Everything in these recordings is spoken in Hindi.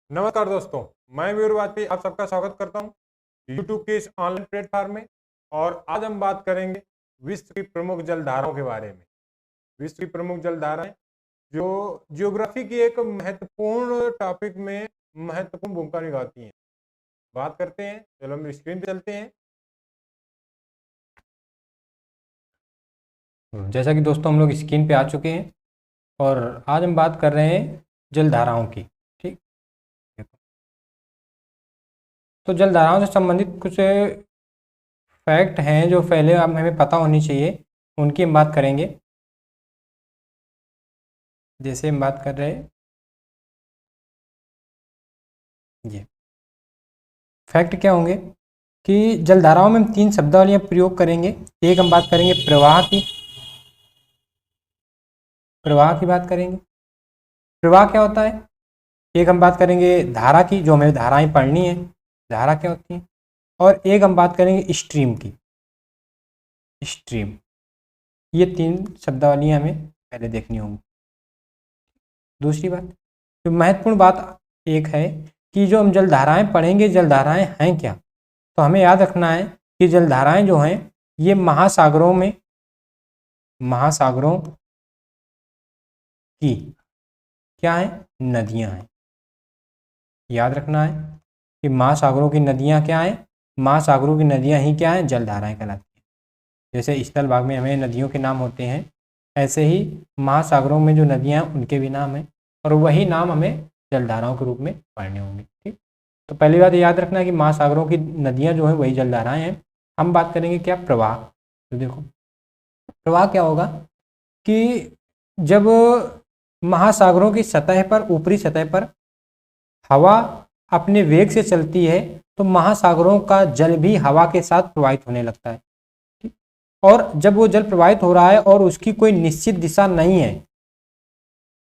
नमस्कार दोस्तों, मैं वीर वाजपेयी आप सबका स्वागत करता हूं यूट्यूब के इस ऑनलाइन प्लेटफॉर्म में। और आज हम बात करेंगे विश्व की प्रमुख जलधाराओं के बारे में। विश्व की प्रमुख जलधाराएं जो ज्योग्राफी की एक महत्वपूर्ण टॉपिक में महत्वपूर्ण भूमिका निभाती हैं। बात करते हैं, चलो हम स्क्रीन पे चलते हैं। जैसा कि दोस्तों हम लोग स्क्रीन पे आ चुके हैं और आज हम बात कर रहे हैं जलधाराओं की। ठीक, तो जलधाराओं से संबंधित कुछ फैक्ट हैं जो पहले अब हमें पता होनी चाहिए, उनकी हम बात करेंगे। जैसे हम बात कर रहे हैं ये फैक्ट क्या होंगे कि जलधाराओं में हम 3 शब्दावलियां प्रयोग करेंगे। एक हम बात करेंगे प्रवाह की बात करेंगे। प्रवाह क्या होता है? एक हम बात करेंगे धारा की, जो हमें धाराएं पढ़नी है, धारा क्या होती है। और एक हम बात करेंगे स्ट्रीम की, स्ट्रीम। ये 3 शब्दावलियां हमें पहले देखनी होंगी। दूसरी बात, जो महत्वपूर्ण बात एक है कि जो हम जलधाराएं पढ़ेंगे, जलधाराएं हैं क्या। तो हमें याद रखना है कि जलधाराएं जो हैं ये महासागरों की क्या है, नदियां हैं। याद रखना है कि महासागरों की नदियां क्या हैं, महासागरों की नदियां ही क्या हैं, जलधाराएं कहलाती हैं। जैसे स्थल भाग में हमें नदियों के नाम होते हैं, ऐसे ही महासागरों में जो नदियां हैं उनके भी नाम हैं, और वही नाम हमें जलधाराओं के रूप में पढ़ने होंगे। ठीक, तो पहली बात याद रखना है कि महासागरों की नदियां जो हैं वही जलधाराएं हैं। हम बात करेंगे क्या, प्रवाह। तो देखो प्रवाह क्या होगा कि जब महासागरों की सतह पर, ऊपरी सतह पर हवा अपने वेग से चलती है तो महासागरों का जल भी हवा के साथ प्रवाहित होने लगता है। ठीक? और जब वो जल प्रवाहित हो रहा है और उसकी कोई निश्चित दिशा नहीं है,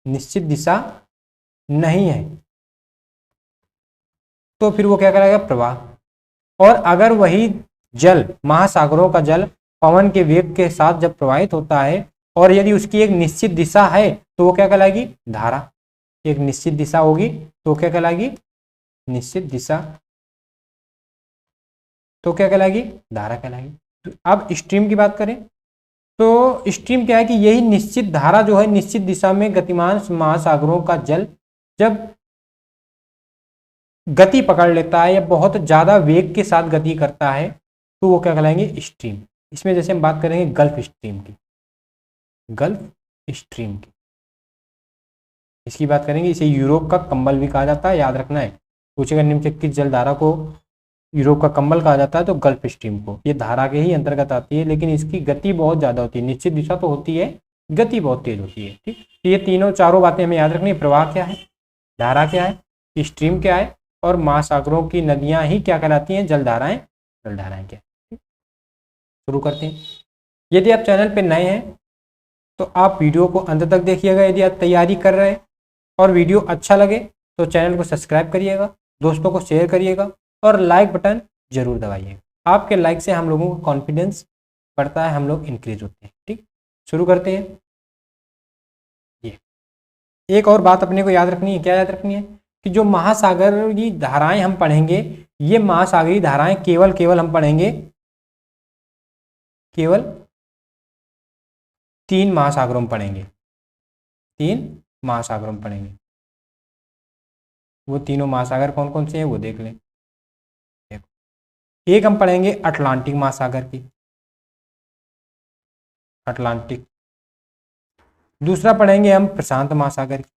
निश्चित दिशा नहीं है, तो फिर वो क्या करेगा, प्रवाह। और अगर वही जल, महासागरों का जल पवन के वेग के साथ जब प्रवाहित होता है और यदि उसकी एक निश्चित दिशा है तो वो क्या कहलाएगी, धारा। एक निश्चित दिशा होगी तो क्या कहलाएगी, निश्चित दिशा, तो क्या कहलाएगी, धारा कहलाएगी। तो अब स्ट्रीम की बात करें तो स्ट्रीम क्या है कि यही निश्चित धारा जो है, निश्चित दिशा में गतिमान महासागरों का जल जब गति पकड़ लेता है या बहुत ज्यादा वेग के साथ गति करता है तो वो क्या कहलाएंगे, स्ट्रीम। इसमें जैसे हम बात करेंगे गल्फ स्ट्रीम की, गल्फ स्ट्रीम की, इसकी बात करेंगे। इसे यूरोप का कंबल भी कहा जाता है, याद रखना है। पूछेगा निम्नलिखित किस जलधारा को यूरोप का कंबल कहा जाता है, तो गल्फ स्ट्रीम को। ये धारा के ही अंतर्गत आती है, लेकिन इसकी गति बहुत ज्यादा होती है। निश्चित दिशा तो होती है, गति बहुत तेज होती है। ठीक, तो ये तीनों चारों बातें हमें याद रखनी है। प्रवाह क्या है, धारा क्या है, स्ट्रीम क्या है, और महासागरों की नदियां ही क्या कहलाती हैं, जलधाराएं। जलधाराएं क्या है, शुरू करते हैं। यदि आप चैनल पर नए हैं तो आप वीडियो को अंत तक देखिएगा। यदि आप तैयारी कर रहे हैं और वीडियो अच्छा लगे तो चैनल को सब्सक्राइब करिएगा, दोस्तों को शेयर करिएगा और लाइक बटन जरूर दबाइएगा। आपके लाइक से हम लोगों का कॉन्फिडेंस बढ़ता है, हम लोग इंक्रीज होते हैं। ठीक, शुरू करते हैं। ये एक और बात अपने को याद रखनी है, क्या याद रखनी है कि जो महासागरीय धाराएं हम पढ़ेंगे, ये महासागरीय धाराएं केवल हम पढ़ेंगे, केवल 3 महासागरों में पढ़ेंगे, 3 महासागरों में पढ़ेंगे। वो तीनों महासागर कौन कौन से हैं वो देख लें। एक हम पढ़ेंगे अटलांटिक महासागर की, अटलांटिक। दूसरा पढ़ेंगे हम प्रशांत महासागर की,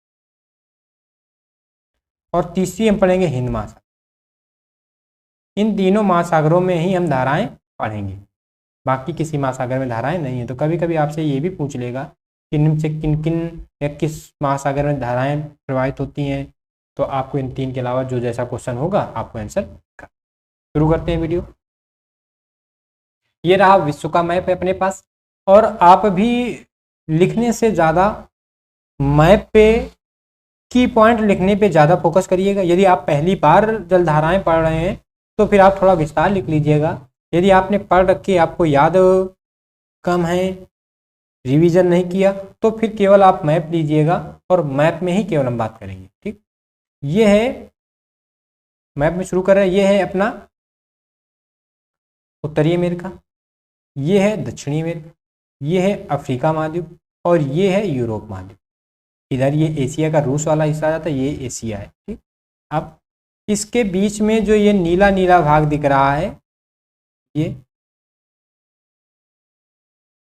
और तीसरी हम पढ़ेंगे हिंद महासागर। इन तीनों महासागरों में ही हम धाराएं पढ़ेंगे, बाकी किसी महासागर में धाराएं नहीं है। तो कभी कभी आपसे ये भी पूछ लेगा कि निम्न से किन किन या किस महासागर में धाराएं प्रवाहित होती हैं, तो आपको इन 3 के अलावा जो जैसा क्वेश्चन होगा आपको आंसर कर। शुरू करते हैं वीडियो। ये रहा विश्व का मैप है अपने पास, और आप भी लिखने से ज़्यादा मैप पे की पॉइंट लिखने पे ज़्यादा फोकस करिएगा। यदि आप पहली बार जलधाराएं पढ़ रहे हैं तो फिर आप थोड़ा विस्तार लिख लीजिएगा। यदि आपने पढ़ रखी, आपको याद कम है, रिवीजन नहीं किया, तो फिर केवल आप मैप लीजिएगा और मैप में ही केवल हम बात करेंगे। ठीक, ये है मैप में शुरू कर रहे हैं। ये है अपना उत्तरी अमेरिका, ये है दक्षिणी अमेरिका, ये है अफ्रीका महाद्वीप और ये है यूरोप महाद्वीप। इधर ये एशिया का रूस वाला हिस्सा आ जाता है, ये एशिया है। ठीक, अब इसके बीच में जो ये नीला नीला भाग दिख रहा है, ये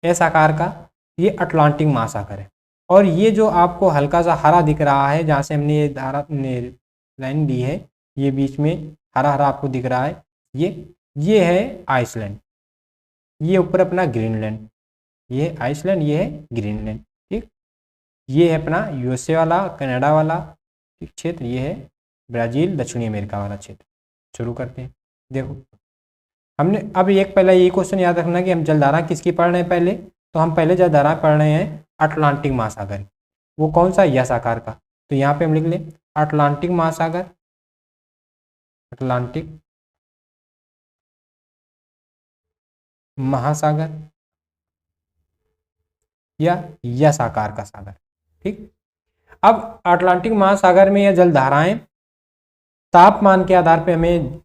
एस आकार का, ये अटलांटिक महासागर है। और ये जो आपको हल्का सा हरा दिख रहा है, जहाँ से हमने ये धारा लाइन दी है, ये बीच में हरा हरा आपको दिख रहा है, ये है आइसलैंड, ये ऊपर अपना ग्रीनलैंड, ये है आइसलैंड, ये है ग्रीनलैंड। ठीक, ये है अपना यूएसए वाला, कनाडा वाला क्षेत्र, ये है ब्राज़ील दक्षिणी अमेरिका वाला क्षेत्र। शुरू करते हैं। देखो हमने अब एक पहला ये क्वेश्चन याद रखना कि हम जलधारा किसकी पढ़ रहे हैं पहले, तो हम पहले जलधारा पढ़ रहे हैं अटलांटिक महासागर। वो कौन सा, यस आकार का, तो यहाँ पे हम लिख लें अटलांटिक महासागर, अटलांटिक महासागर या यस आकार का सागर। ठीक, अब अटलांटिक महासागर में यह जलधाराएं तापमान के आधार पे हमें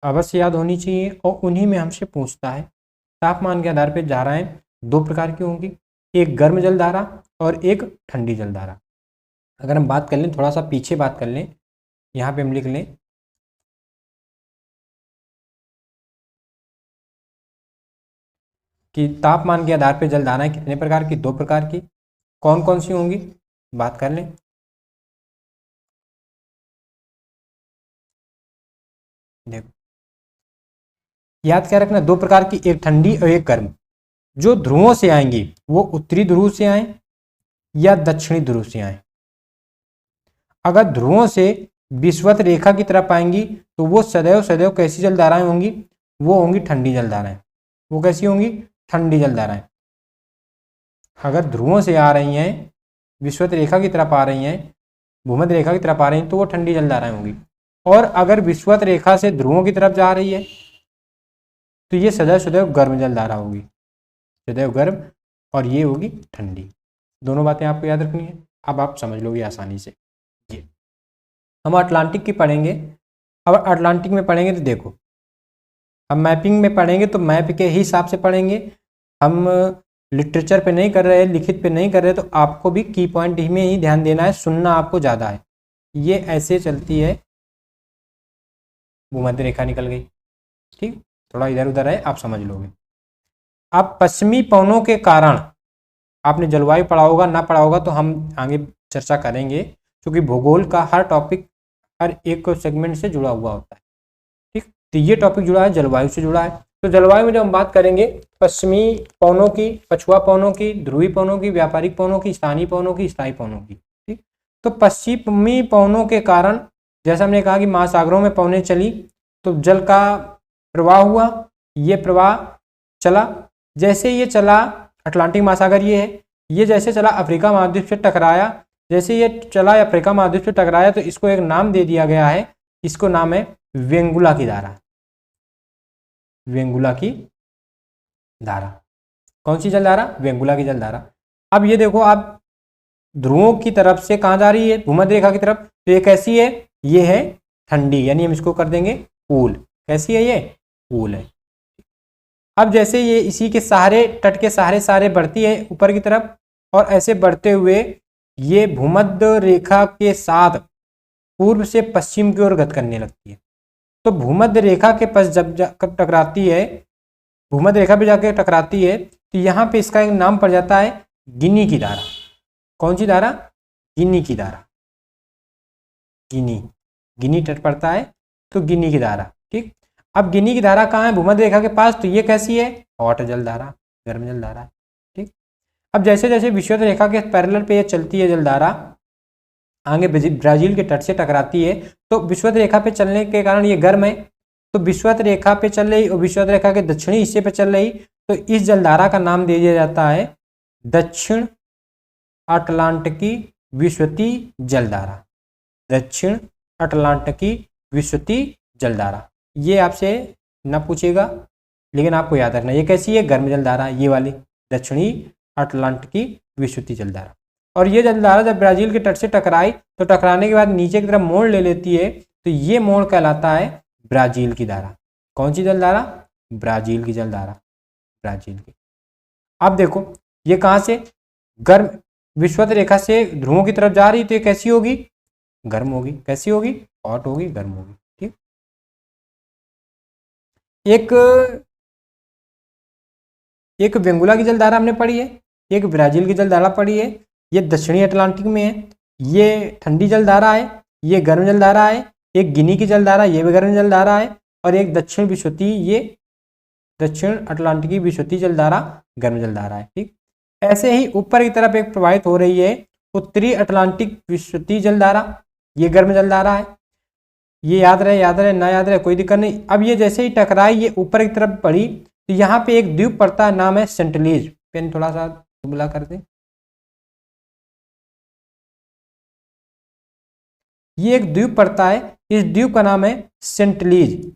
अवश्य याद होनी चाहिए, और उन्हीं में हमसे पूछता है। तापमान के आधार पे धाराएं दो प्रकार की होंगी, एक गर्म जलधारा और एक ठंडी जलधारा। अगर हम बात कर लें, थोड़ा सा पीछे बात कर लें, यहाँ पे हम लिख लें कि तापमान के आधार पे जलधाराएं कितने प्रकार की, दो प्रकार की। कौन कौन सी होंगी, बात कर लें। देखो याद क्या रखना, दो प्रकार की, एक ठंडी और एक गर्म। जो ध्रुवों से आएंगी वो उत्तरी ध्रुव से आए या दक्षिणी ध्रुव से आए। अगर ध्रुवों से विषुवत रेखा की तरफ आएंगी तो वो सदैव सदैव कैसी जलधाराएं होंगी, वो होंगी ठंडी जलधाराएं। वो कैसी होंगी, ठंडी जलधाराएं। अगर ध्रुवों से आ रही हैं, विषुवत रेखा की तरफ आ रही हैं, भूमध्य रेखा की तरफ आ रही हैं, तो वो ठंडी जलधाराएं होंगी। और अगर विषुवत रेखा से ध्रुवों की तरफ जा रही है तो ये सदैव सदैव गर्म जलधारा होगी, सदैव गर्म, और ये होगी ठंडी। दोनों बातें आपको याद रखनी है। अब आप समझ लोगे आसानी से। ये हम अटलांटिक की पढ़ेंगे। अब अटलांटिक में पढ़ेंगे तो देखो, हम मैपिंग में पढ़ेंगे तो मैप के ही हिसाब से पढ़ेंगे। हम लिटरेचर पे नहीं कर रहे, लिखित पे नहीं कर रहे, तो आपको भी की पॉइंट में ही ध्यान देना है, सुनना आपको ज़्यादा है। ये ऐसे चलती है, भूमध्य रेखा निकल गई। ठीक, थोड़ा इधर उधर है, आप समझ लोगे। अब पश्चिमी पवनों के कारण, आपने जलवायु पढ़ा होगा, ना पढ़ा होगा तो हम आगे चर्चा करेंगे, क्योंकि भूगोल का हर टॉपिक हर एक सेगमेंट से जुड़ा हुआ होता है। ठीक, तो ये टॉपिक जुड़ा है, जलवायु से जुड़ा है। तो जलवायु में जब हम बात करेंगे पश्चिमी पवनों की, पछुआ पवनों की, ध्रुवी पवनों की, व्यापारिक पवनों की, स्थानीय पवनों की, स्थायी पवनों की। ठीक, तो पश्चिमी पवनों के कारण, जैसा हमने कहा कि महासागरों में पवनें चली तो जल का प्रवाह हुआ, ये प्रवाह चला। जैसे ये चला, अटलांटिक महासागर ये है, ये जैसे चला अफ्रीका महाद्वीप से टकराया, जैसे ये चला अफ्रीका महाद्वीप से टकराया तो इसको एक नाम दे दिया गया है, इसको नाम है वेंगुला की धारा। वेंगुला की धारा, कौन सी जलधारा, वेंगुला की जलधारा। अब ये देखो, आप ध्रुवों की तरफ से कहाँ जा रही है, भूमध्य रेखा की तरफ, तो ये कैसी है, ये है ठंडी, यानी हम इसको कर देंगे कूल। कैसी है, ये कूल है। अब जैसे ये इसी के सहारे, तट के सहारे सहारे बढ़ती है ऊपर की तरफ, और ऐसे बढ़ते हुए ये भूमध्य रेखा के साथ पूर्व से पश्चिम की ओर गति करने लगती है। तो भूमध्य रेखा के पास जब टकराती है, भूमध्य रेखा पे जाकर टकराती है, तो यहाँ पे इसका एक नाम पड़ जाता है गिनी की धारा। कौन सी धारा, गिनी की धारा। गिनी तट पड़ता है तो गिनी की धारा। ठीक, अब गिनी की धारा कहाँ है, भूमध्य रेखा के पास, तो ये कैसी है, हॉट जलधारा, गर्म जलधारा। ठीक, अब जैसे जैसे विषुवत रेखा के पैरेलल पे ये चलती है जलधारा, आगे ब्राजील के तट से टकराती है, तो विषुवत रेखा पे चलने के कारण ये गर्म है, तो विषुवत रेखा पे चल रही और विषुवत रेखा के दक्षिणी हिस्से पे चल रही, तो इस जलधारा का नाम दे दिया जाता है दक्षिण अटलांटिकी विषुवती जलधारा। दक्षिण अटलांटिकी विषुवती जलधारा। ये आपसे न पूछेगा, लेकिन आपको याद रखना, ये कैसी है, गर्म जलधारा, ये वाली दक्षिणी अटलांटिकी विषुवती जलधारा। और ये जलधारा जब ब्राजील के तट से टकराई तो टकराने के बाद नीचे की तरफ मोड़ ले लेती है, तो ये मोड़ कहलाता है ब्राजील की धारा। कौन सी जलधारा? ब्राजील की जलधारा, ब्राजील की। अब देखो ये कहाँ से गर्म विषुवत रेखा से ध्रुवों की तरफ जा रही, तो ये कैसी होगी? गर्म होगी। कैसी होगी? हॉट होगी, गर्म होगी। ठीक। एक वेंगुला की जलधारा हमने पढ़ी है, एक ब्राजील की जलधारा पढ़ी है। ये दक्षिणी अटलांटिक में है, ये ठंडी जलधारा है, ये गर्म जलधारा है। एक गिनी की जलधारा, ये भी गर्म जलधारा है। और एक दक्षिण विषुवती, ये दक्षिण अटलांटिकी विषुवती जलधारा गर्म जलधारा है। ठीक। ऐसे ही ऊपर की तरफ एक प्रवाहित हो रही है उत्तरी अटलांटिक विषुवती जलधारा, ये गर्म जलधारा है। ये याद रहे ना याद रहे कोई दिक्कत नहीं। अब ये जैसे ही टकराई, ये ऊपर की तरफ बढ़ी, तो यहाँ पे एक द्वीप पड़ता है, नाम है सेंटलीज। पेन थोड़ा सा दुबला कर दे। ये एक द्वीप पड़ता है, इस द्वीप का नाम है सेंटलीज।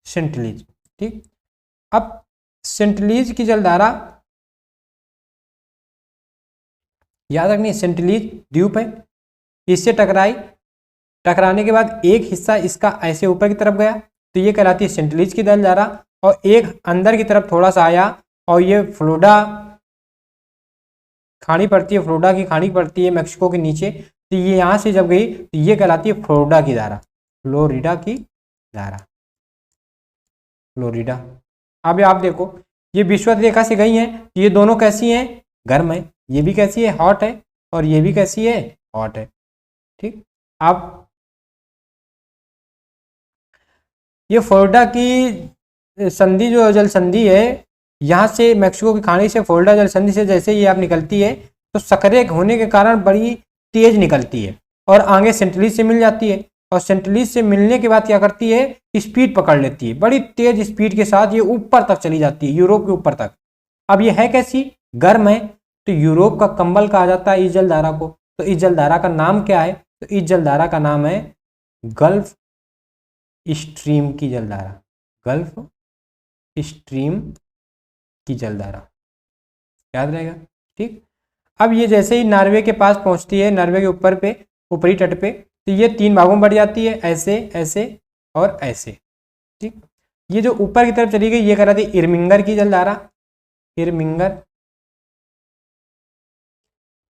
सेंटलीज। ठीक। अब सेंटलीज की जलधारा याद रखनी, सेंटलीज द्वीप है, इससे टकराई, टकराने के बाद एक हिस्सा इसका ऐसे ऊपर की तरफ गया, तो ये कहलाती है सेंटलीज की जलधारा। और एक अंदर की तरफ थोड़ा सा आया और ये फ्लोरिडा खाड़ी पड़ती है, फ्लोरिडा की खाड़ी पड़ती है मैक्सिको के नीचे, तो ये यहाँ से जब गई तो ये कहलाती है फ्लोरिडा की धारा, फ्लोरिडा की धारा, फ्लोरिडा। अब आप देखो ये विषुवत रेखा से गई हैं, ये दोनों कैसी हैं? गर्म है। ये भी कैसी है? हॉट है। और ये भी कैसी है? हॉट है। ठीक। अब ये फ्लोरिडा की संधि जो जल संधि है, यहाँ से मैक्सिको की खाड़ी से फ्लोरिडा जल संधि से जैसे ये आप निकलती है, तो सकरे होने के कारण बड़ी तेज निकलती है और आगे सेंट्रलीज से मिल जाती है। और सेंट्रलीज से मिलने के बाद क्या करती है? स्पीड पकड़ लेती है, बड़ी तेज स्पीड के साथ ये ऊपर तक चली जाती है, यूरोप के ऊपर तक। अब ये है कैसी? गर्म है, तो यूरोप का कंबल कहा जाता है इस जलधारा को। तो इस जलधारा का नाम क्या है? तो इस जलधारा का नाम है गल्फ स्ट्रीम की जलधारा, गल्फ स्ट्रीम की जलधारा। याद रहेगा। ठीक। अब ये जैसे ही नॉर्वे के पास पहुंचती है, नॉर्वे के ऊपर पे ऊपरी तट पे, तो ये 3 भागों में बढ़ जाती है, ऐसे ऐसे और ऐसे। ठीक। ये जो ऊपर की तरफ चली गई ये कहलाती है इरमिंगर की जलधारा, इरमिंगर।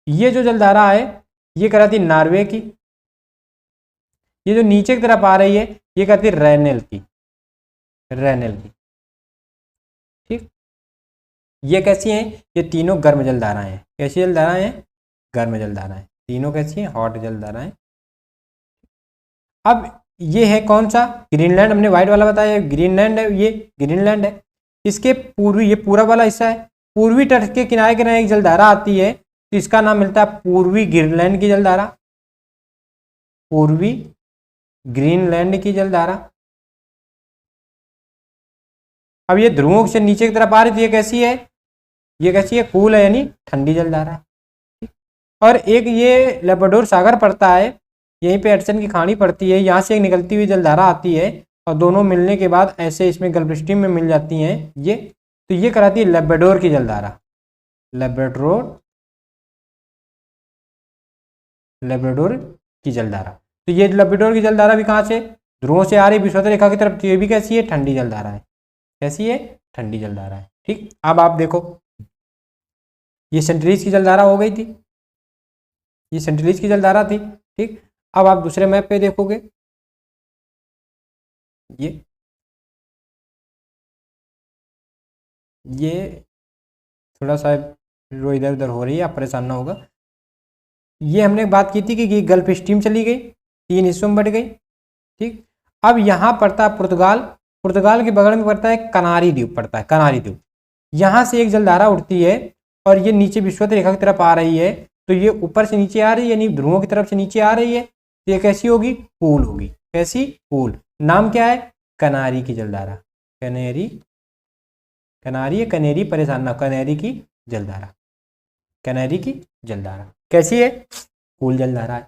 ये जो जलधारा है ये कहलाती है नॉर्वे की। ये जो नीचे की तरफ आ रही है ये कहती है रैनेल की, रैनेल की। ठीक। ये कैसी हैं? ये तीनों गर्म जलधाराएं हैं। कैसी जलधाराएं हैं? गर्म जलधाराएं। तीनों कैसी हैं? हॉट जलधाराएं। अब ये है कौन सा? ग्रीनलैंड। हमने व्हाइट वाला बताया, ग्रीनलैंड है, ये ग्रीनलैंड है। इसके पूर्वी, ये पूरा वाला हिस्सा है, पूर्वी तट के किनारे किनारे एक जलधारा आती है, तो इसका नाम मिलता है पूर्वी ग्रीनलैंड की जलधारा, पूर्वी ग्रीनलैंड की जलधारा। अब ये ध्रुवों से नीचे की तरफ आ रही थी, ये कैसी है? ये कैसी है? कूल है, यानी ठंडी जलधारा। और एक ये लेब्राडोर सागर पड़ता है, यहीं पे एडसन की खाड़ी पड़ती है, यहाँ से एक निकलती हुई जलधारा आती है और दोनों मिलने के बाद ऐसे इसमें गल्फ स्ट्रीम में मिल जाती हैं ये, तो ये कराती है लेब्राडोर की जलधारा, लेब्राडोर, लेब्राडोर की जलधारा। तो ये लेब्राडोर की जलधारा भी कहाँ से? ध्रुवों से आ रही विषुवत रेखा की तरफ, तो ये भी कैसी है? ठंडी जलधारा है। कैसी है? ठंडी जलधारा है। ठीक। अब आप देखो ये सेंट्रीज की जलधारा हो गई थी, ये सेंट्रीज की जलधारा थी। ठीक। अब आप दूसरे मैप पे देखोगे, ये थोड़ा सा रो इधर उधर हो रही है, आप परेशान ना होगा। ये हमने बात की थी कि ये गल्फ स्ट्रीम चली गई, 3 हिस्सों में बढ़ गई। ठीक। अब यहाँ पड़ता है पुर्तगाल, पुर्तगाल के बगल में पड़ता है कनारी द्वीप, पड़ता है कनारी द्वीप। यहाँ से एक जलधारा उठती है और ये नीचे विषुवत रेखा की तरफ आ रही है, तो ये ऊपर से नीचे आ रही है, यानी ध्रुवों की तरफ से नीचे आ रही है, तो ये कैसी होगी? कूल होगी। कैसी? कूल। नाम क्या है? कनारी की जलधारा, कनेरी, कनारी है, कनेरी, परेशान ना, कनेरी की जलधारा, कनेरी की जलधारा। कैसी है? कूल जलधारा है।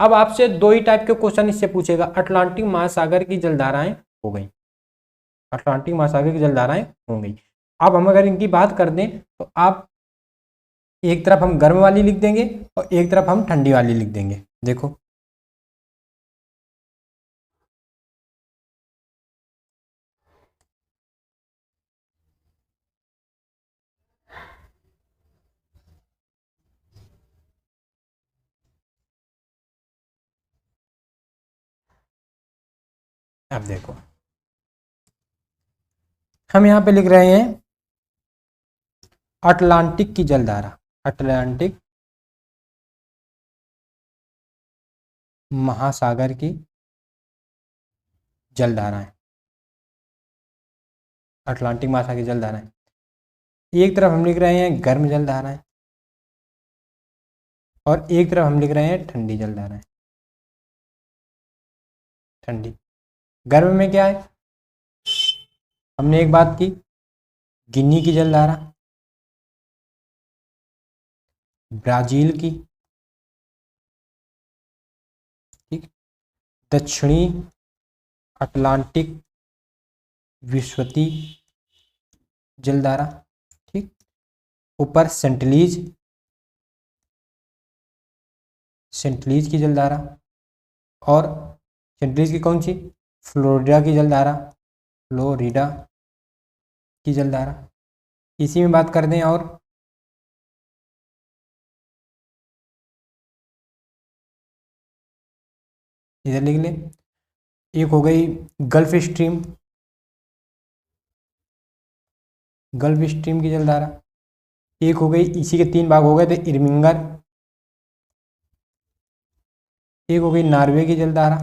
अब आपसे 2 ही टाइप के क्वेश्चन इससे पूछेगा। अटलांटिक महासागर की जलधाराएं हो गई, अटलांटिक महासागर की जलधाराएं हो गई। अब हम अगर इनकी बात कर दें तो आप एक तरफ हम गर्म वाली लिख देंगे और एक तरफ हम ठंडी वाली लिख देंगे। देखो अब देखो हम यहाँ पे लिख रहे हैं अटलांटिक की जलधारा, अटलांटिक महासागर की जलधाराएं, अटलांटिक महासागर की जलधाराएं। एक तरफ हम लिख रहे हैं गर्म जलधाराएं और एक तरफ हम लिख रहे हैं ठंडी जलधाराएं। ठंडी, गर्म में क्या है, हमने एक बात की, गिनी की जलधारा, ब्राजील की, ठीक, दक्षिणी अटलांटिक विस्वती जलधारा, ठीक, ऊपर सेंटलीज, सेंटलीज की जलधारा, और सेंटलीज की कौन सी, फ्लोरिडा की जलधारा, फ्लोरिडा की जलधारा। इसी में बात करते हैं और इधर लिख लें, एक हो गई गल्फ स्ट्रीम, गल्फ स्ट्रीम की जलधारा, एक हो गई, इसी के 3 भाग हो गए थे, इर्मिंगर, एक हो गई नॉर्वे की जलधारा,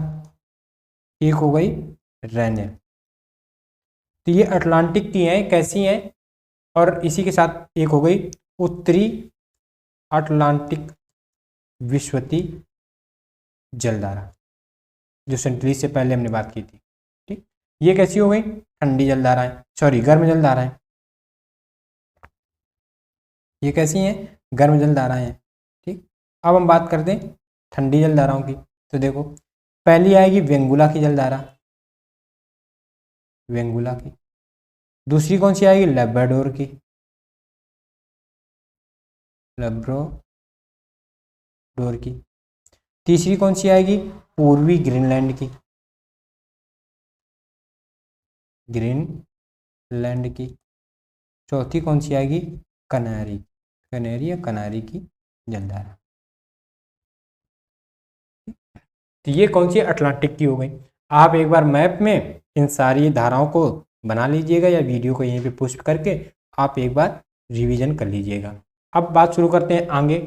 एक हो गई रेनेल। तो ये अटलांटिक की हैं, कैसी हैं, और इसी के साथ एक हो गई उत्तरी अटलांटिक विस्वती जलधारा, जो सेंटलीज से पहले हमने बात की थी, ठीक। ये कैसी हो गई, ठंडी जलधाराएं, सॉरी गर्म जलधाराएं। ये कैसी हैं, गर्म जलधाराएं हैं, ठीक। अब हम बात करते हैं ठंडी जलधाराओं की। तो देखो पहली आएगी वेंगुला की जलधारा, वेंगुला की। दूसरी कौन सी आएगी, लेब्राडोर की, लेब्राडोर की। तीसरी कौन सी आएगी, पूर्वी ग्रीनलैंड की, ग्रीनलैंड की। चौथी कौन सी आएगी, कनारी, कनेरी या कनारी की जलधारा। तो ये कौन सी अटलांटिक की हो गई। आप एक बार मैप में इन सारी धाराओं को बना लीजिएगा या वीडियो को यहीं पे पोस्ट करके आप एक बार रिवीजन कर लीजिएगा। अब बात शुरू करते हैं आगे।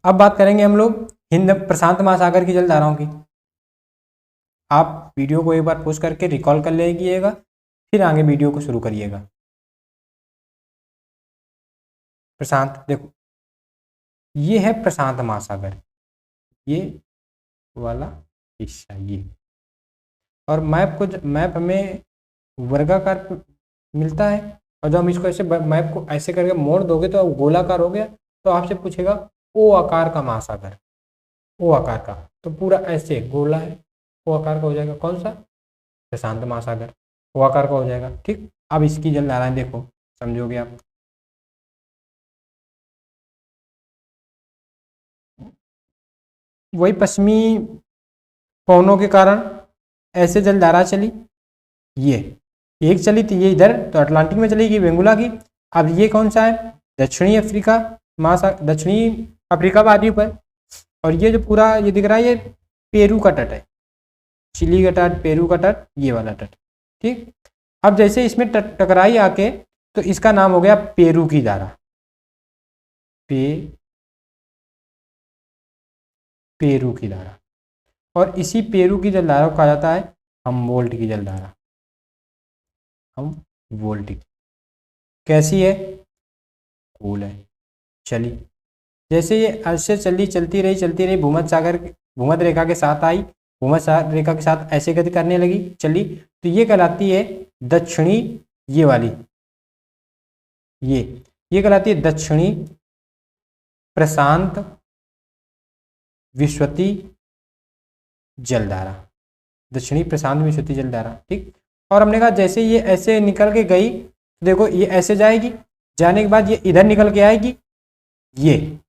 अब बात करेंगे हम लोग हिंद प्रशांत महासागर की जलधाराओं की। आप वीडियो को एक बार पोस्ट करके रिकॉल कर लीजिएगा, फिर आगे वीडियो को शुरू करिएगा। प्रशांत, देखो ये है प्रशांत महासागर, ये वाला हिस्सा ये, और मैप हमें वर्गाकार मिलता है, और जब हम इसको ऐसे मैप को ऐसे करके मोड़ दोगे तो गोलाकार हो गया, तो आपसे पूछेगा ओ आकार का महासागर, ओ आकार का, तो पूरा ऐसे गोला है, ओ आकार का हो जाएगा कौन सा, प्रशांत महासागर, ओ आकार का हो जाएगा, ठीक। अब इसकी जलधाराएं देखो, समझोगे आप। वही पश्चिमी पवनों के कारण ऐसे जलधारा चली, ये एक चली थी, ये इधर तो अटलांटिक में चलेगी वेंगुला की। अब ये कौन सा है, दक्षिणी अफ्रीका महासागर, दक्षिणी अफ्रीका वादी पर, और ये जो पूरा ये दिख रहा है ये पेरू का तट है, चिली का तट, पेरू का तट, ये वाला तट, ठीक। अब जैसे इसमें टकराई आके तो इसका नाम हो गया पेरू की धारा, पेरू की धारा, और इसी पेरू की जलधारा को कहा जाता है हमवोल्ट की जलधारा, हमवोल्ट की। कैसी है, कूल है, चली, जैसे ये ऐसे चलती रही भूमध्य रेखा के साथ आई, भूमध्य रेखा के साथ ऐसे गति करने लगी, चली, तो ये कहलाती है दक्षिणी, ये वाली, ये कहलाती है दक्षिणी प्रशांत विस्वती जलधारा, दक्षिणी प्रशांत विस्वती जलधारा, ठीक। और हमने कहा जैसे ये ऐसे निकल के गई, देखो ये ऐसे जाएगी, जाने के बाद ये इधर निकल के आएगी, ये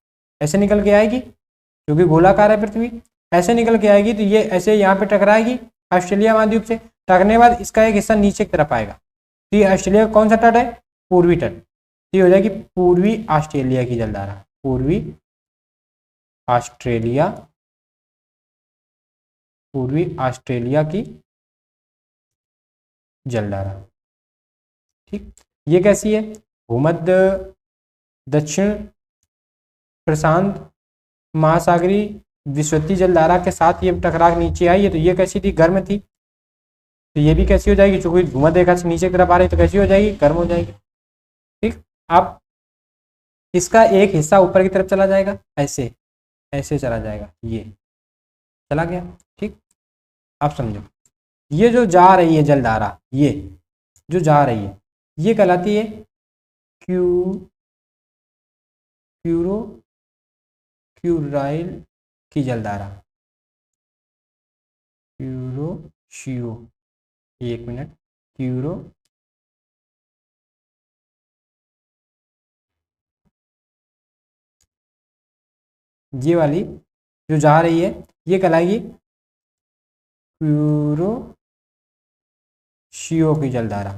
ऐसे निकल के आएगी क्योंकि गोलाकार है पृथ्वी, ऐसे निकल के आएगी तो ये ऐसे यहाँ पे टकराएगी ऑस्ट्रेलिया महाद्वीप से। टकराने के बाद इसका एक हिस्सा नीचे की तरफ आएगा, तो ये ऑस्ट्रेलिया का कौन सा तट है? पूर्वी तट। तो ये हो जाएगी पूर्वी ऑस्ट्रेलिया की जलधारा, पूर्वी ऑस्ट्रेलिया, पूर्वी ऑस्ट्रेलिया की जलधारा। ठीक, ये कैसी है? भूमध्य दक्षिण प्रशांत महासागरीय विस्वती जलधारा के साथ ये टकरा के नीचे आई है, तो ये कैसी थी? गर्म थी। तो ये भी कैसी हो जाएगी? चूंकि भूमध्य रेखा से नीचे की तरफ आ रही है तो कैसी हो जाएगी? गर्म हो जाएगी। ठीक, अब इसका एक हिस्सा ऊपर की तरफ चला जाएगा, ऐसे ऐसे चला जाएगा, ये चला गया। ठीक, आप समझो, ये जो जा रही है जलधारा, ये जो जा रही है ये कहलाती है क्यूराइल की जलधारा। क्यूरोशियो, एक मिनट, क्यूरो ये वाली जो जा रही है ये कहलाएगी क्यूरोशियो की जलधारा।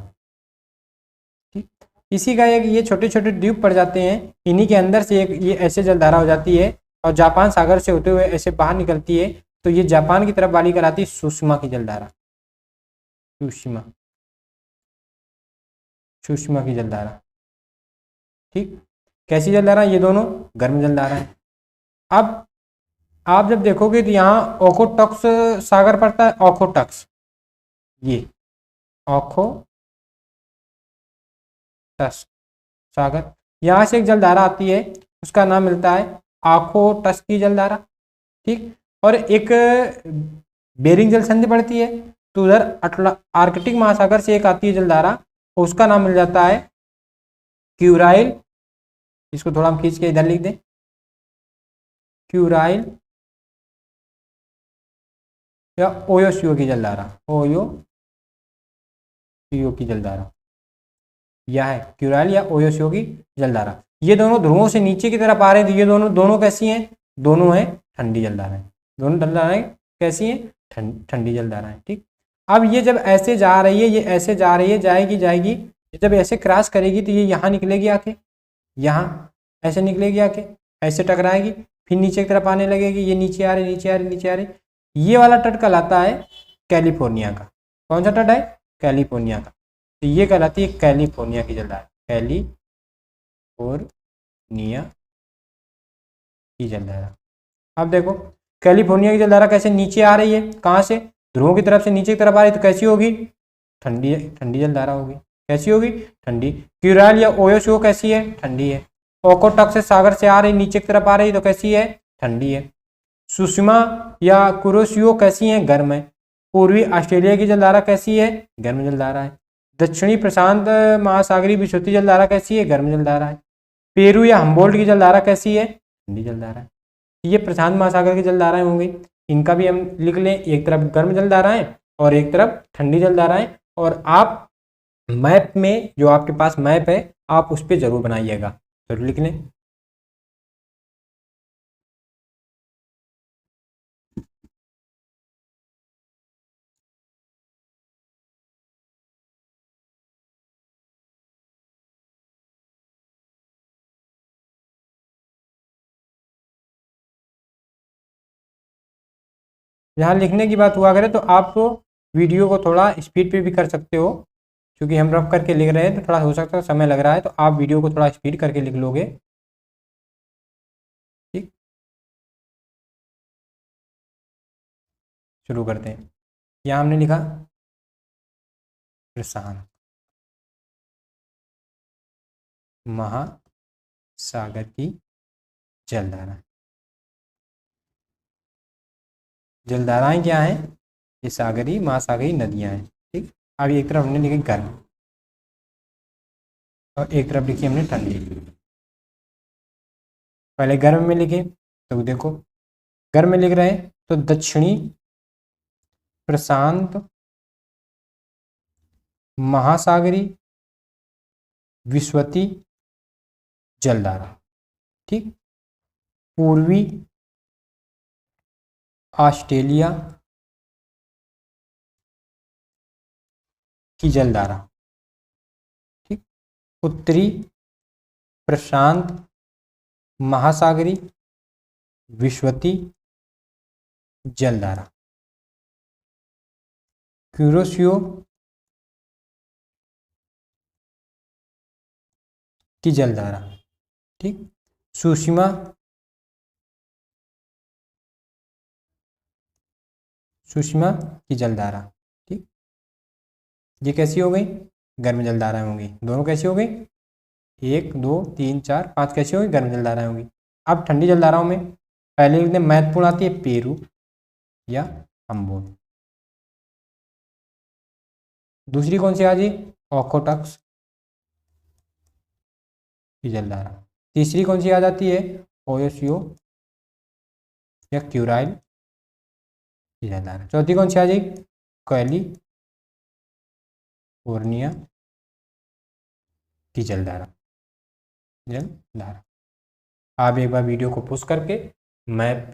ठीक, इसी का एक ये छोटे छोटे द्वीप पड़ जाते हैं, इन्हीं के अंदर से एक ये ऐसे जलधारा हो जाती है और जापान सागर से होते हुए ऐसे बाहर निकलती है, तो ये जापान की तरफ वाली कहलाती है सुषमा की जलधारा। सुषमा की जलधारा। ठीक, कैसी जलधारा? ये दोनों गर्म जलधारा है। अब आप जब देखोगे तो यहाँ ओखोटक्स सागर पड़ता है, ओखोटक्स, ये ओखोटक्स सागर, यहाँ से एक जलधारा आती है, उसका नाम मिलता है ओखोटक्स की जलधारा। ठीक, और एक बेरिंग जल संधि पड़ती है, तो उधर आर्कटिक महासागर से एक आती है जलधारा, उसका नाम मिल जाता है क्यूराइल। इसको थोड़ा हम खींच के इधर लिख दें, क्यूराइल या ओयोशियो की जलधारा, ओयोशियो की जलधारा, यह है क्यूराइल या ओयोशियो की जलधारा। ये दोनों ध्रुवों से नीचे की तरफ आ रहे हैं, तो ये दोनों कैसी हैं? दोनों हैं ठंडी जलधाराएं। दोनों जलधाराएं कैसी हैं? ठंडी जलधाराएं। ठीक, अब ये जब ऐसे जा रही है, ये ऐसे जा रही है, जाएगी, जब ऐसे क्रॉस करेगी तो ये यहाँ निकलेगी आके, यहाँ ऐसे निकलेगी आके, ऐसे टकराएगी, फिर नीचे की तरफ आने लगेगी, ये नीचे आ रही। ये वाला तट कहलाता है कैलिफोर्निया का। कौन सा तट है? कैलिफोर्निया का। तो ये कहलाती है कैलिफोर्निया की जलधारा, कैलिफोर्निया की जलधारा। अब देखो कैलिफोर्निया की जलधारा कैसे नीचे आ रही है, कहाँ से? ध्रुवों की तरफ से नीचे की तरफ आ रही है, तो कैसी होगी? ठंडी जलधारा होगी। कैसी होगी? ठंडी। क्यूराइल या ओयोशियो कैसी है? ठंडी है। ओखोटक्स से सागर से आ रही, नीचे की तरफ आ रही, तो कैसी है? ठंडी है। सुषमा या कुरोशियो कैसी है? गर्म है। पूर्वी ऑस्ट्रेलिया की जलधारा कैसी है? गर्म जलधारा है। दक्षिणी प्रशांत महासागरीय विस्वती जलधारा कैसी है? गर्म जलधारा है। पेरू या हम्बोल्ट की जलधारा कैसी है? ठंडी जलधारा है। ये प्रशांत महासागर की जलधाराएं होंगी, इनका भी हम लिख लें, एक तरफ गर्म जलधाराएं और एक तरफ ठंडी जलधाराएं। और आप मैप में, जो आपके पास मैप है, आप उस पर जरूर बनाइएगा, जरूर लिख लें। यहाँ लिखने की बात हुआ करे तो आप वीडियो को थोड़ा स्पीड पे भी कर सकते हो, क्योंकि हम रफ करके लिख रहे हैं तो थोड़ा हो सकता है समय लग रहा है, तो आप वीडियो को थोड़ा स्पीड करके लिख लोगे। ठीक, शुरू करते हैं। यहाँ हमने लिखा प्रशांत महासागर की जलधारा। जलधाराएं क्या हैं? ये सागरी महासागरीय नदियां हैं। ठीक, अब एक तरफ हमने लिखी गर्म और एक तरफ लिखी हमने ठंडी। पहले गर्म में लिखे तो देखो, गर्म में लिख रहे हैं तो दक्षिणी प्रशांत महासागरीय विस्वती जलधारा। ठीक, पूर्वी ऑस्ट्रेलिया की जलधारा। ठीक, उत्तरी प्रशांत महासागरी विश्वती जलधारा। क्यूरोसियो की जलधारा। ठीक, सुषमा की जलधारा। ठीक, ये कैसी हो गई? गर्म जलधाराएं होंगी। दोनों कैसी हो गई? 1 2 3 4 5 कैसी होगी? गर्म जलधाराएं होंगी। अब ठंडी जलधाराओं में पहले एकदम महत्वपूर्ण आती है पेरू या हम्बोल्ट। दूसरी कौन सी आ गई? ओकोटक्स की जलधारा। तीसरी कौन सी आ जाती है? ओयोसियो या क्यूराइल की जलधारा। चौथी कौन सी आ जाएगी? कैलिफोर्निया की जलधारा। आप एक बार वीडियो को पुश करके मैप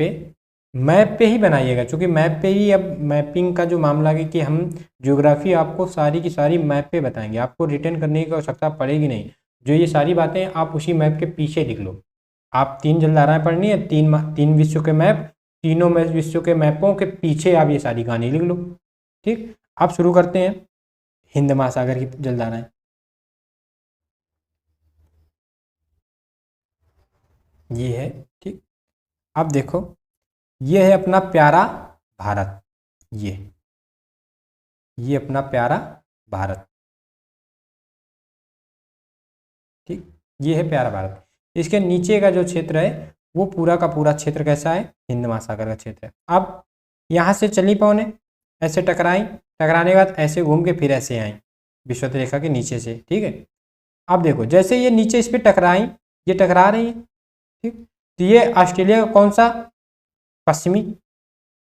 पे ही बनाइएगा, क्योंकि मैप पे ही अब मैपिंग का जो मामला है कि हम ज्योग्राफी आपको सारी की सारी मैप पे बताएंगे, आपको रिटर्न करने की आवश्यकता पड़ेगी नहीं। जो ये सारी बातें आप उसी मैप के पीछे लिख लो। आप 3 जलधाराएं पढ़नी है, 3 विश्व के मैप, तीनों में विश्व के मैपों के पीछे आप ये सारी कहानी लिख लो। ठीक, आप शुरू करते हैं हिंद महासागर की जलधाराएं। ये है। ठीक, अब देखो ये है अपना प्यारा भारत। ये अपना प्यारा भारत। ठीक, ये है प्यारा भारत। इसके नीचे का जो क्षेत्र है वो पूरा का पूरा क्षेत्र कैसा है? हिंद महासागर का क्षेत्र है। अब यहाँ से चली पौने ऐसे टकराई, टकराने के बाद ऐसे घूम के फिर ऐसे आई विषुवत रेखा के नीचे से। ठीक है, अब देखो जैसे ये नीचे इस पर टकराई, ये टकरा रही है। ठीक, तो ये ऑस्ट्रेलिया का कौन सा? पश्चिमी।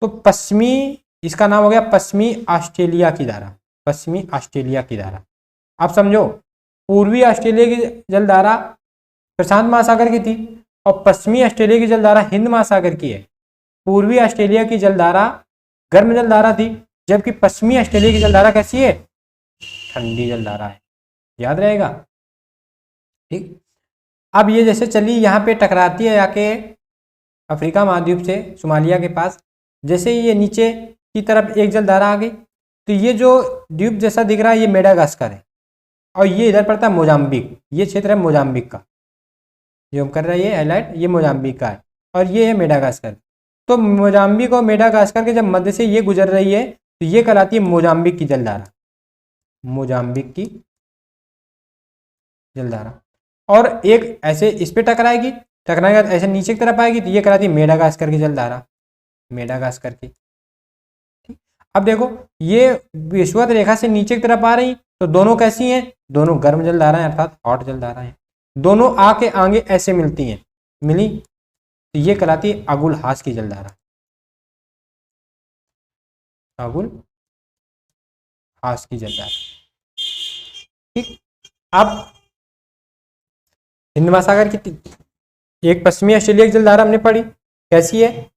तो पश्चिमी, इसका नाम हो गया पश्चिमी ऑस्ट्रेलिया की धारा। पश्चिमी ऑस्ट्रेलिया की धारा। आप समझो, पूर्वी ऑस्ट्रेलिया की जलधारा प्रशांत महासागर की थी और पश्चिमी ऑस्ट्रेलिया की जलधारा हिंद महासागर की है। पूर्वी ऑस्ट्रेलिया की जलधारा गर्म जलधारा थी, जबकि पश्चिमी ऑस्ट्रेलिया की जलधारा कैसी है? ठंडी जलधारा है। याद रहेगा। ठीक, अब ये जैसे चली यहाँ पे टकराती है आके अफ्रीका महाद्वीप से सोमालिया के पास, जैसे ये नीचे की तरफ एक जलधारा आ गई, तो ये जो द्वीप जैसा दिख रहा है ये मेडागास्कर है, और ये इधर पड़ता है मोजाम्बिक। ये क्षेत्र है मोजाम्बिक का, जो हम कर रहे हैं हाईलाइट, ये मोजाम्बिक का है, और ये है मेडागास्कर। तो मोजाम्बिक और मेडागास्कर के जब मध्य से ये गुजर रही है तो ये कहलाती है मोजाम्बिक की जलधारा। मोजाम्बिक की जलधारा। और एक ऐसे इस पे टकराएगी, टकराने के बाद ऐसे नीचे की तरफ आएगी तो ये कहलाती है मेडागास्कर की जलधारा। मेडागास्कर की। ठीक, अब देखो ये विषुवत रेखा से नीचे की तरफ आ रही, तो दोनों कैसी हैं? दोनों गर्म जलधाराएं अर्थात हॉट जलधाराएं। दोनों आके आगे ऐसे मिलती हैं, मिली तो ये कहलाती है अगुलहास की जलधारा। अगुलहास की जलधारा। ठीक, अब हिंद महासागर की एक पश्चिमी ऑस्ट्रेलिया की जलधारा हमने पढ़ी, कैसी है?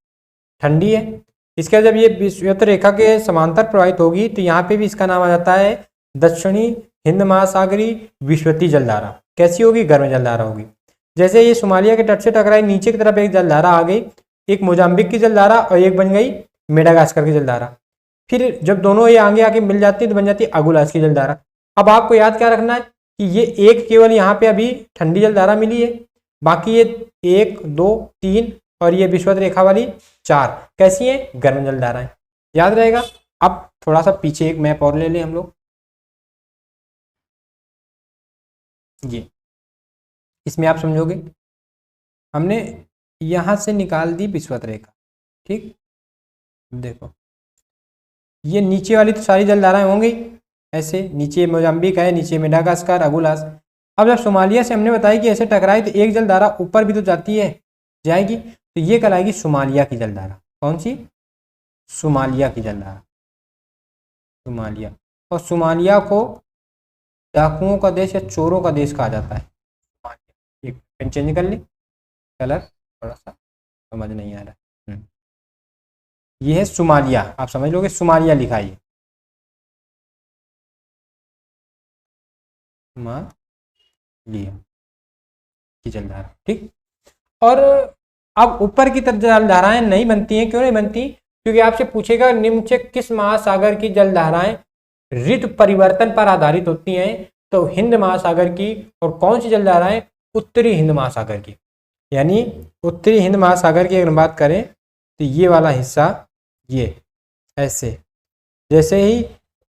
ठंडी है। इसके जब ये विषुवत रेखा के समांतर प्रवाहित होगी तो यहाँ पे भी इसका नाम आ जाता है दक्षिणी हिंद महासागरी विश्वती जलधारा। कैसी होगी? गर्म जलधारा होगी। जैसे ये सोमालिया के तट से टकराई, नीचे की तरफ एक जलधारा आ गई, एक मोजाम्बिक की जलधारा और एक बन गई मेडागास्कर की जलधारा। फिर जब दोनों ये आगे आके मिल जाती है तो बन जाती है अगुलास की जलधारा। अब आपको याद क्या रखना है कि ये एक केवल यहाँ पे अभी ठंडी जलधारा मिली है, बाकी ये 1 2 3 और ये विषुवत रेखा वाली 4 कैसी है? गर्म जलधाराएं। याद रहेगा। अब थोड़ा सा पीछे एक मैप और ले लें हम लोग। ये इसमें आप समझोगे, हमने यहां से निकाल दी विषुवत रेखा। ठीक, देखो ये नीचे वाली तो सारी जलधाराएं होंगी ऐसे, नीचे मोजाम्बिक है, नीचे मेडागास्कर, अगुलास। अब जब सोमालिया से हमने बताया कि ऐसे टकराई तो एक जलधारा ऊपर भी तो जाती है, जाएगी, तो ये कहलाएगी सोमालिया की जलधारा। कौन सी? सोमालिया की जलधारा। सोमालिया। और सोमालिया को डाकुओं का देश या चोरों का देश कहा जाता है। पेन चेंज कर ली, कलर थोड़ा सा समझ नहीं आ रहा है। ये है सोमालिया, आप समझ लोगे, सोमालिया लिखा है, सोमालिया की जलधारा, ठीक। और अब ऊपर की तरफ जलधाराएं नहीं बनती हैं, क्यों नहीं बनती? क्योंकि आपसे पूछेगा निम्न से किस महासागर की जलधाराएं ऋतु परिवर्तन पर आधारित होती हैं, तो हिंद महासागर की। और कौन सी जलधाराएं? उत्तरी हिंद महासागर की। यानी उत्तरी हिंद महासागर की अगर बात करें तो ये वाला हिस्सा, ये ऐसे जैसे ही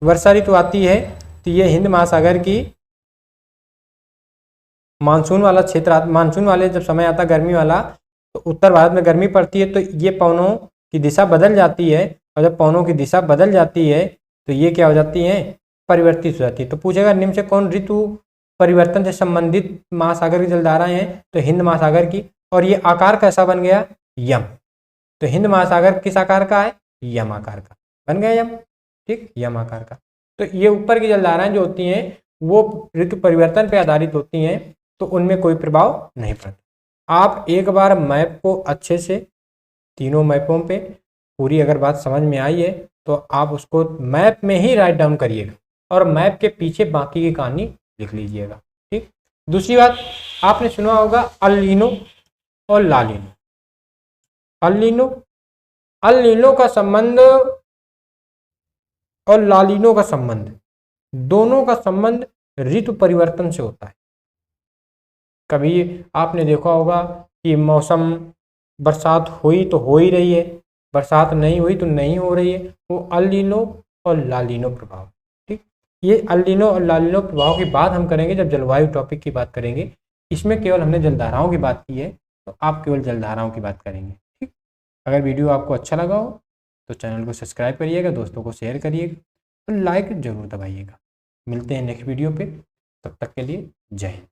वर्षा ऋतु आती है तो ये हिंद महासागर की मानसून वाला क्षेत्र, मानसून वाले जब समय आता गर्मी वाला, तो उत्तर भारत में गर्मी पड़ती है तो ये पवनों की दिशा बदल जाती है, और जब पवनों की दिशा बदल जाती है तो ये क्या हो जाती हैं? परिवर्तित हो जाती है। तो पूछेगा निम्न से कौन ऋतु परिवर्तन से संबंधित महासागर की जलधाराएं हैं, तो हिंद महासागर की। और ये आकार कैसा बन गया? यम। तो हिंद महासागर किस आकार का है? यम आकार का बन गया, यम, ठीक, यम आकार का। तो ये ऊपर की जलधाराएं जो होती हैं वो ऋतु परिवर्तन पर आधारित होती हैं, तो उनमें कोई प्रभाव नहीं पड़ता। आप एक बार मैप को अच्छे से, तीनों मैपों पे पूरी अगर बात समझ में आई है तो आप उसको मैप में ही राइट डाउन करिएगा, और मैप के पीछे बाकी की कहानी लिख लीजिएगा, ठीक। दूसरी बात, आपने सुना होगा अल नीनो और ला नीनो। अल नीनो का संबंध और ला नीनो का संबंध, दोनों का संबंध ऋतु परिवर्तन से होता है। कभी आपने देखा होगा कि मौसम, बरसात हुई तो हो ही रही है, बरसात नहीं हुई तो नहीं हो रही है, वो अल नीनो और ला नीनो प्रभाव, ठीक। ये अल नीनो और ला नीनो प्रभाव की बात हम करेंगे जब जलवायु टॉपिक की बात करेंगे। इसमें केवल हमने जलधाराओं की बात की है, तो आप केवल जलधाराओं की बात करेंगे, ठीक। अगर वीडियो आपको अच्छा लगा हो तो चैनल को सब्सक्राइब करिएगा, दोस्तों को शेयर करिएगा और लाइक जरूर दबाइएगा। मिलते हैं नेक्स्ट वीडियो पे, तब तक के लिए जय हिंद।